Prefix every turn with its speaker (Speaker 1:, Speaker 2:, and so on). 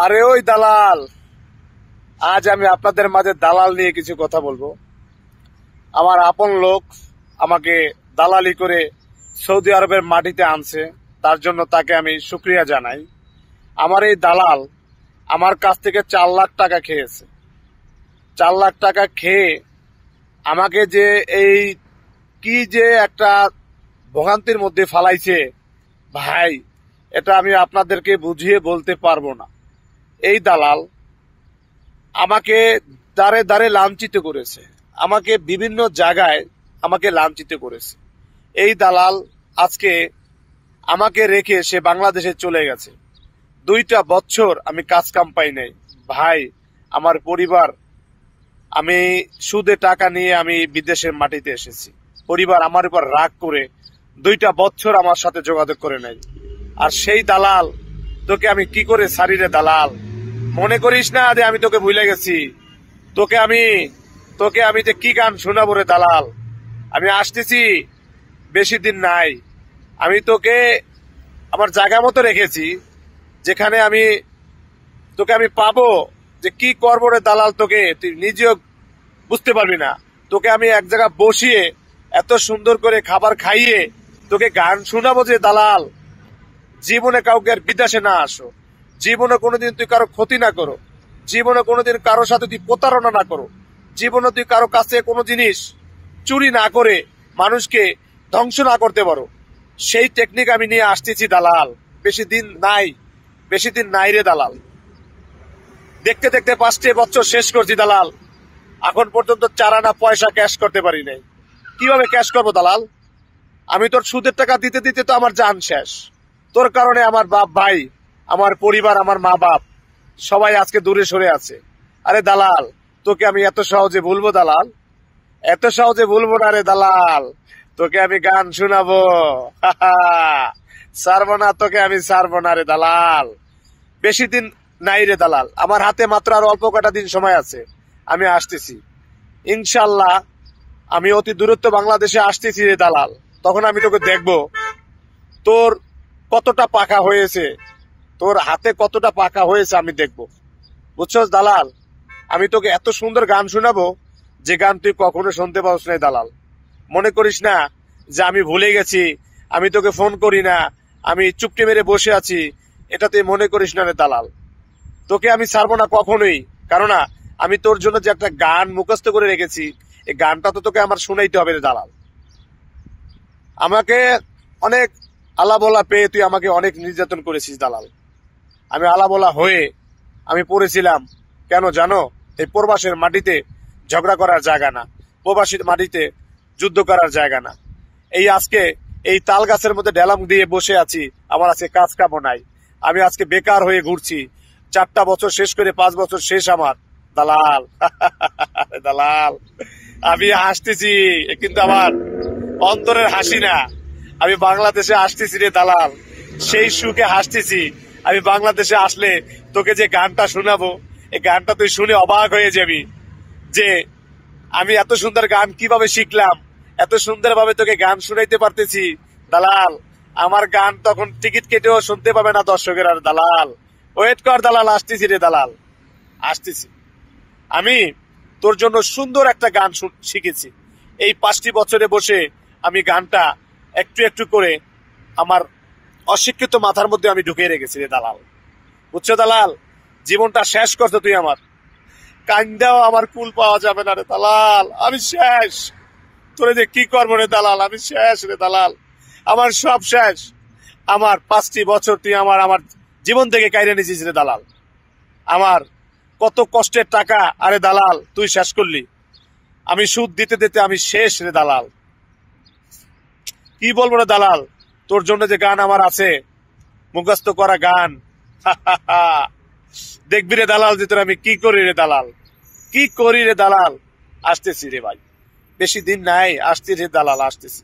Speaker 1: আরে ওই দালাল, আজ আমি আপনাদের মাঝে দালাল নিয়ে কিছু কথা বলবো। আমার আপন লোক আমাকে দালালি করে সৌদি আরবের মাটিতে আনছে, তার জন্য তাকে আমি শুকরিয়া জানাই। আমার এই দালাল আমার কাছ থেকে 4 লাখ টাকা খেয়েছে। 4 লাখ টাকা খেয়ে আমাকে যে এই কি যে একটা ভোগান্তির মধ্যে ফালাইছে ভাই, এটা আমি আপনাদেরকে বুঝিয়ে বলতে পারবো না। এই দালাল আমাকে দাঁড়ে দাঁড়ে লাঞ্ছিত করেছে, আমাকে বিভিন্ন জায়গায় আমাকে লাঞ্ছিত করেছে। এই দালাল আজকে আমাকে রেখে সে বাংলাদেশে চলে গেছে। 2টা বছর আমি কাজ কাম পাই নাই ভাই। আমার পরিবার, আমি সুদে টাকা নিয়ে আমি বিদেশের মাটিতে এসেছি। পরিবার আমার উপর রাগ করে 2টা বছর আমার সাথে যোগাযোগ করে নাই। আর সেই দালাল তোকে আমি কি করে ছাড়ি রে দালাল? মনে করিস না যে আমি তোকে ভুলে গেছি। তোকে আমি যে কি গান শোনাবো রে দালাল। আমি আসতেছি, বেশি দিন নাই। আমি তোকে আমার জায়গা মতো রেখেছি, যেখানে তোকে আমি পাবো যে কি করবো রে দালাল। তোকে তুই নিজেও বুঝতে পারবি না। তোকে আমি এক জায়গায় বসিয়ে এত সুন্দর করে খাবার খাইয়ে তোকে গান শোনাবো যে দালাল। জীবনে কাউকে আর বিদেশে না আসো, জীবনে কোনোদিন তুই কারো ক্ষতি না করো, জীবনে কোনোদিন কারোর সাথে তুই প্রতারণা না করো, জীবনে তুই কারো কাছে কোনো জিনিস চুরি না করে মানুষকে ধ্বংস না করতে পারো, সেই টেকনিক আমি নিয়ে আসতেছি দালাল। বেশি দিন নাই রে দালাল। দেখতে দেখতে 5 বছর শেষ করছি দালাল, এখন পর্যন্ত 4 আনা পয়সা ক্যাশ করতে পারি নাই। কিভাবে ক্যাশ করবো দালাল? আমি তোর সুদের টাকা দিতে দিতে তো আমার জান শেষ। তোর কারণে আমার বাপ ভাই, আমার পরিবার, আমার মা বাপ সবাই আজকে দূরে সরে আছে। আরে দালাল, তোকে আমি এত সহজে ভুলবো দালাল? এত সহজে ভুলবো না রে দালাল। তোকে আমি গান শোনাবো, ছাড়বো না তোকে আমি, ছাড়বো না রে দালাল। বেশি দিন নাই রে দালাল, আমার হাতে মাত্র আর অল্প কটা দিন সময় আছে। আমি আসতেছি ইনশাল্লাহ। আমি অতি দূরত্ব বাংলাদেশে আসতেছি রে দালাল। তখন আমি তোকে দেখবো তোর কতটা পাকা হয়েছে, তোর হাতে কতটা পাকা হয়েছে আমি দেখবো। বুঝছস দালাল? আমি তোকে এত সুন্দর গান শোনাবো যে গান তুই কখনো শুনতে পারছ না দালাল। মনে করিস না যে আমি ভুলে গেছি, আমি তোকে ফোন করি না, আমি চুপটি মেরে বসে আছি, এটা তুই মনে করিস না রে দালাল। তোকে আমি ছাড়বো না কখনোই, কারণ আমি তোর জন্য যে একটা গান মুখস্থ করে রেখেছি, এই গানটা তো তোকে আমার শুনাইতে হবে রে দালাল। আমাকে অনেক আলাবলা পেয়ে তুই আমাকে অনেক নির্যাতন করেছিস দালাল। আমি আলাবলা হয়ে আমি পড়েছিলাম কেন জানো? এই প্রবাসের মাটিতে ঝগড়া করার জায়গা না, প্রবাসীর মাটিতে যুদ্ধ করার জায়গা না। এই আজকে এই তাল গাছের মধ্যে ডেলাম দিয়ে বসে আছি, আমার আজকে কাজ কামও নাই। আমি আজকে বেকার হয়ে ঘুরছি। 4টা বছর শেষ করে 5 বছর শেষ আমার দালাল। দালাল, আমি হাসতেছি কিন্তু আমার অন্তরের হাসি না। আমি বাংলাদেশে আসতেছি রে দালাল, সেই সুখে হাসতেছি। আমি বাংলাদেশে আসলে তোকে যে গানটা শোনাবো, এই গানটা তুই শুনে অবাক হয়ে যাবি যে আমি এত সুন্দর গান কিভাবে শিখলাম, এত সুন্দর ভাবে তোকে গান শুনাইতে পারতেছি দালাল। আমার গান তখন টিকিট কেটেও শুনতে পাবে না দর্শকের। আর দালাল, ওয়েট কর দালাল, আসতেছি রে দালাল, আসতেছি। আমি তোর জন্য সুন্দর একটা গান শিখেছি। এই 5টি বছরে বসে আমি গানটা একটু একটু করে আমার অশিক্ষিত মাথার মধ্যে আমি ঢুকিয়ে রেখেছি রে দালাল। বুঝছো দালাল? জীবনটা শেষ করছো তুই আমার। কান্দাও আমার কুল পাওয়া যাবে না রে দালাল, আমি শেষ। তোরে যে কি করবো রে দালাল, আমি শেষ রে দালাল, আমার সব শেষ। আমার 5টি বছর তুই আমার জীবন থেকে কাইরে নিয়েছিস রে দালাল। আমার কত কষ্টের টাকা আরে দালাল তুই শেষ করলি। আমি সুদ দিতে দিতে আমি শেষ রে দালাল। কি বলবো রে দালাল, তোর জন্য যে গান আমার আছে, মুখস্থ করা গান, দেখবি রে দালাল যে তোর আমি কি করি রে দালাল, কি করি রে দালাল। আসতেছি রে ভাই, বেশি দিন নাই, আসছি রে দালাল, আসতেছি।